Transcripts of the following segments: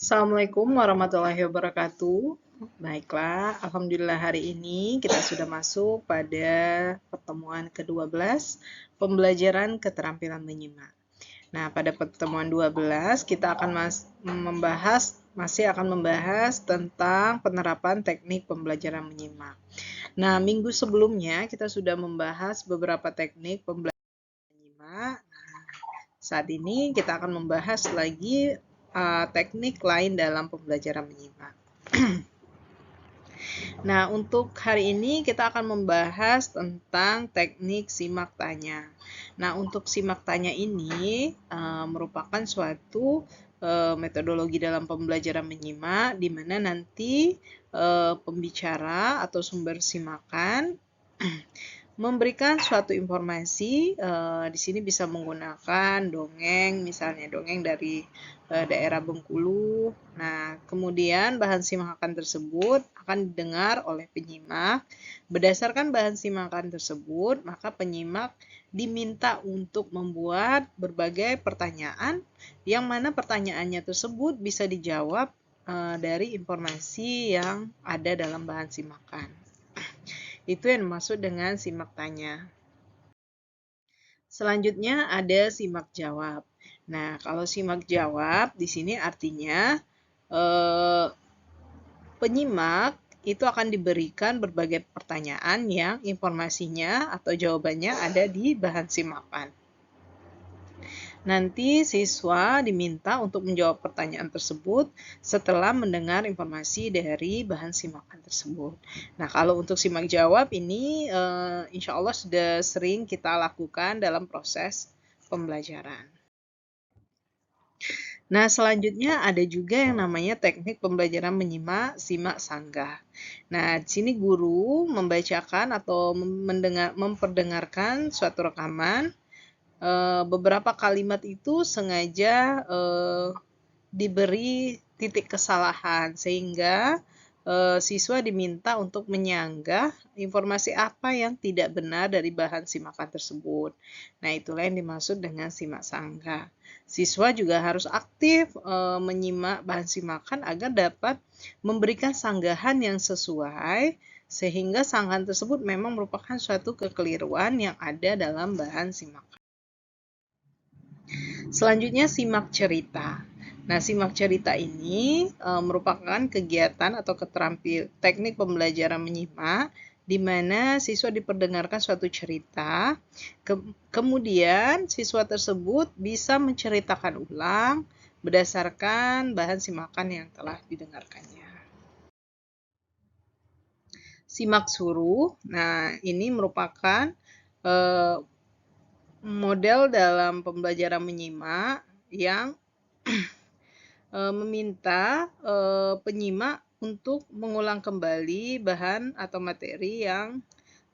Assalamualaikum warahmatullahi wabarakatuh. Baiklah, alhamdulillah hari ini kita sudah masuk pada pertemuan ke-12 pembelajaran keterampilan menyimak. Nah, pada pertemuan 12 kita akan masih akan membahas tentang penerapan teknik pembelajaran menyimak. Nah, minggu sebelumnya kita sudah membahas beberapa teknik pembelajaran menyimak. Saat ini kita akan membahas lagi teknik lain dalam pembelajaran menyimak. Nah, untuk hari ini kita akan membahas tentang teknik simak tanya. Nah, untuk simak tanya ini merupakan suatu metodologi dalam pembelajaran menyimak di mana nanti pembicara atau sumber simakan memberikan suatu informasi. Di sini bisa menggunakan dongeng, misalnya dongeng dari daerah Bengkulu. Nah, kemudian bahan simakan tersebut akan didengar oleh penyimak. Berdasarkan bahan simakan tersebut, maka penyimak diminta untuk membuat berbagai pertanyaan yang mana pertanyaannya tersebut bisa dijawab dari informasi yang ada dalam bahan simakan. Itu yang dimaksud dengan simak tanya. Selanjutnya ada simak jawab. Nah, kalau simak jawab di sini artinya penyimak itu akan diberikan berbagai pertanyaan yang informasinya atau jawabannya ada di bahan simakan. Nanti siswa diminta untuk menjawab pertanyaan tersebut setelah mendengar informasi dari bahan simakan tersebut. Nah, kalau untuk simak jawab ini insya Allah sudah sering kita lakukan dalam proses pembelajaran. Nah, selanjutnya ada juga yang namanya teknik pembelajaran menyimak, simak, sanggah. Nah, di sini guru membacakan atau memperdengarkan suatu rekaman. Beberapa kalimat itu sengaja diberi titik kesalahan sehingga siswa diminta untuk menyanggah informasi apa yang tidak benar dari bahan simakan tersebut. Nah, itulah yang dimaksud dengan simak sanggah. Siswa juga harus aktif menyimak bahan simakan agar dapat memberikan sanggahan yang sesuai sehingga sanggahan tersebut memang merupakan suatu kekeliruan yang ada dalam bahan simakan. Selanjutnya simak cerita. Nah, simak cerita ini merupakan kegiatan atau teknik pembelajaran menyimak di mana siswa diperdengarkan suatu cerita, kemudian siswa tersebut bisa menceritakan ulang berdasarkan bahan simakan yang telah didengarkannya. Simak suruh. Nah, ini merupakan model dalam pembelajaran menyimak yang meminta penyimak untuk mengulang kembali bahan atau materi yang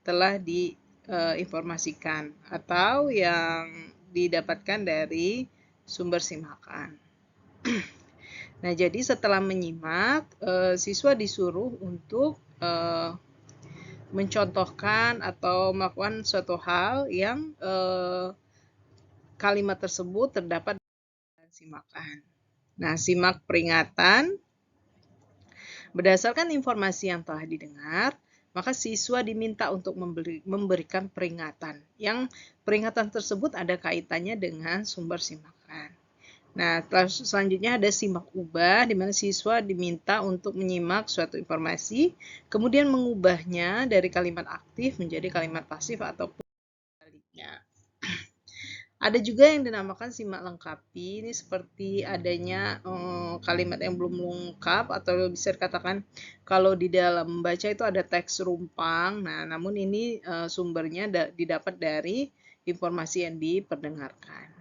telah diinformasikan atau yang didapatkan dari sumber simakan. Nah, jadi setelah menyimak, siswa disuruh untuk mencontohkan atau melakukan suatu hal yang kalimat tersebut terdapat dalam simakan. Nah, simak peringatan. Berdasarkan informasi yang telah didengar, maka siswa diminta untuk memberikan peringatan. Yang peringatan tersebut ada kaitannya dengan sumber simakan. Nah, selanjutnya ada simak ubah, di mana siswa diminta untuk menyimak suatu informasi, kemudian mengubahnya dari kalimat aktif menjadi kalimat pasif ataupun sebaliknya. Ada juga yang dinamakan simak lengkapi, ini seperti adanya kalimat yang belum lengkap atau bisa dikatakan kalau di dalam membaca itu ada teks rumpang. Nah, namun ini sumbernya didapat dari informasi yang diperdengarkan.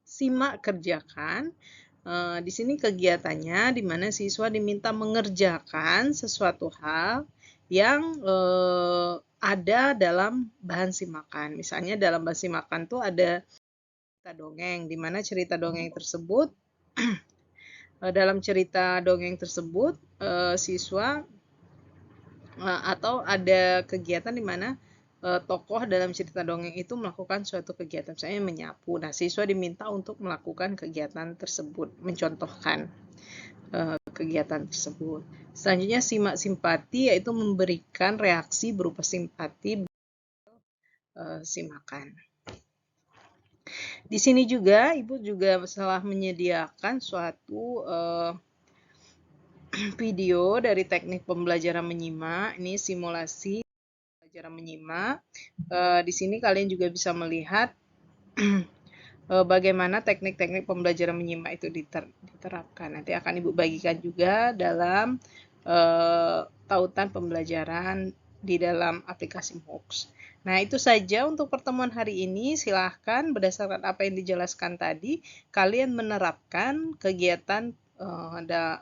Simak kerjakan. Di sini kegiatannya di mana siswa diminta mengerjakan sesuatu hal yang ada dalam bahan simakan. Misalnya dalam bahan simakan tuh ada cerita dongeng, di mana cerita dongeng tersebut dalam cerita dongeng tersebut siswa atau ada kegiatan di mana tokoh dalam cerita dongeng itu melakukan suatu kegiatan, misalnya menyapu. Nah, siswa diminta untuk melakukan kegiatan tersebut, mencontohkan kegiatan tersebut. Selanjutnya simak simpati, yaitu memberikan reaksi berupa simpati simakan. Di sini juga Ibu juga telah menyediakan suatu video dari teknik pembelajaran menyimak. Ini simulasi pembelajaran menyimak. Di sini kalian juga bisa melihat bagaimana teknik-teknik pembelajaran menyimak itu diterapkan. Nanti akan Ibu bagikan juga dalam tautan pembelajaran di dalam aplikasi MOOCs. Nah, itu saja untuk pertemuan hari ini. Silahkan berdasarkan apa yang dijelaskan tadi, kalian menerapkan kegiatan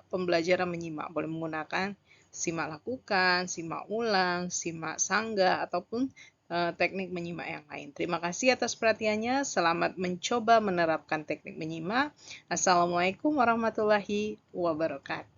pembelajaran menyimak. Boleh menggunakan simak lakukan, simak ulang, simak sanggah, ataupun teknik menyimak yang lain. Terima kasih atas perhatiannya. Selamat mencoba menerapkan teknik menyimak. Assalamualaikum warahmatullahi wabarakatuh.